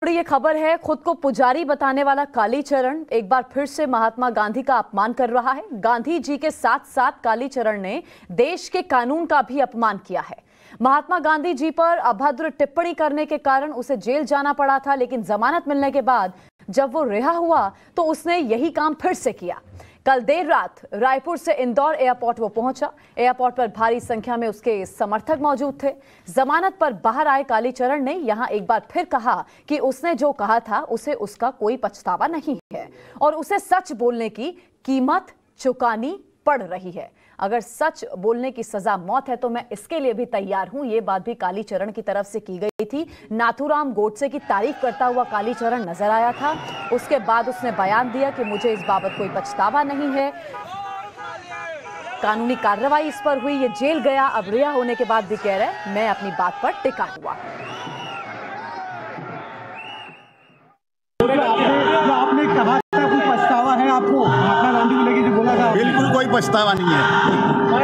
ये खबर है, खुद को पुजारी बताने वाला कालीचरण एक बार फिर से महात्मा गांधी का अपमान कर रहा है। गांधी जी के साथ साथ कालीचरण ने देश के कानून का भी अपमान किया है। महात्मा गांधी जी पर अभद्र टिप्पणी करने के कारण उसे जेल जाना पड़ा था, लेकिन जमानत मिलने के बाद जब वो रिहा हुआ तो उसने यही काम फिर से किया। कल देर रात रायपुर से इंदौर एयरपोर्ट वो पहुंचा। एयरपोर्ट पर भारी संख्या में उसके समर्थक मौजूद थे। जमानत पर बाहर आए कालीचरण ने यहां एक बार फिर कहा कि उसने जो कहा था उसे उसका कोई पछतावा नहीं है और उसे सच बोलने की कीमत चुकानी पड़ रही है। अगर सच बोलने की सजा मौत है तो मैं इसके लिए भी तैयार हूं। ये बात भी कालीचरण की तरफ से की गई थी। नाथूराम गोडसे की तारीफ करता हुआ कालीचरण नजर आया था। उसके बाद उसने बयान दिया कि मुझे इस बाबत कोई पछतावा नहीं है। कानूनी कार्रवाई इस पर हुई, ये जेल गया। अब रिहा होने के बाद भी कह रहे मैं अपनी बात पर टिका हुआ। आपने कहा था कोई पछतावा है आपको महात्मा गांधी को लेकर जो बोला था? बिल्कुल कोई पछतावा नहीं है।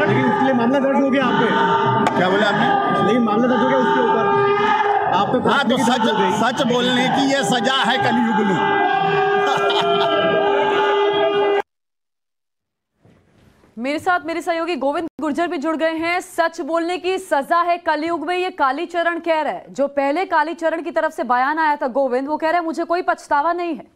लेकिन उसके लिए मामला दर्ज हो गया आप पे? क्या बोले आपने? लेकिन मामला दर्ज हो गया उसके ऊपर आप पे? हाँ, तो सच बोलने की ये सजा है कलयुग में। मेरे साथ मेरे सहयोगी गोविंद गुर्जर भी जुड़ गए हैं। सच बोलने की सजा है कलयुग में, ये कालीचरण कह रहा है। जो पहले कालीचरण की तरफ से बयान आया था गोविंद, वो कह रहा है मुझे कोई पछतावा नहीं है।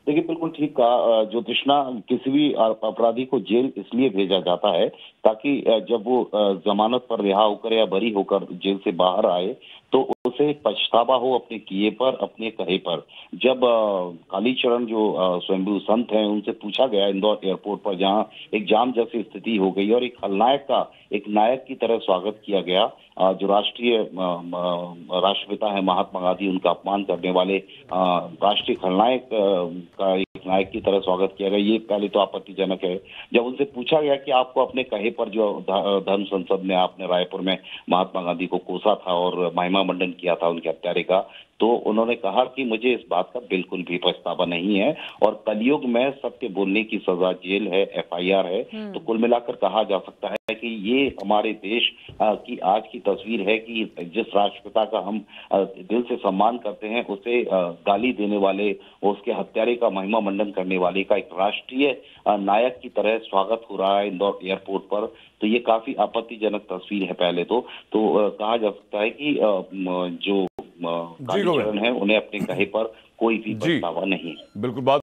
देखिए, बिल्कुल ठीक कहा। जो कृष्णा, किसी भी अपराधी को जेल इसलिए भेजा जाता है ताकि जब वो जमानत पर रिहा होकर या बरी होकर जेल से बाहर आए तो उसे पछतावा हो अपने किए पर, अपने कहे पर। जब कालीचरण जो स्वयंभू संत हैं, उनसे पूछा गया इंदौर एयरपोर्ट पर, जहां एक जाम जैसी स्थिति हो गई और एक खलनायक का एक नायक की तरह स्वागत किया गया, जो राष्ट्रीय राष्ट्रपिता है महात्मा गांधी, उनका अपमान करने वाले राष्ट्रीय खलनायक का एक नायक की तरह स्वागत किया गया, ये पहले तो आपत्तिजनक है। जब उनसे पूछा गया कि आपको अपने कहे पर, जो धर्म संसद में आपने रायपुर में महात्मा गांधी को कोसा था और महिमा मंडन किया था उनके हत्यारे का, तो उन्होंने कहा कि मुझे इस बात का बिल्कुल भी पछतावा नहीं है और कलयुग में सत्य बोलने की सजा जेल है, FIR है। तो कुल मिलाकर कहा जा सकता है कि ये हमारे देश की आज की तस्वीर है कि जिस राष्ट्रपिता का हम दिल से सम्मान करते हैं, उसे गाली देने वाले, उसके हत्यारे का महिमा मंडन करने वाले का एक राष्ट्रीय नायक की तरह स्वागत हो रहा है इंदौर एयरपोर्ट पर। तो ये काफी आपत्तिजनक तस्वीर है। पहले तो कहा जा सकता है कि जो कालीचरण है, उन्हें अपने कहे पर कोई भी पछतावा नहीं है। बिल्कुल बात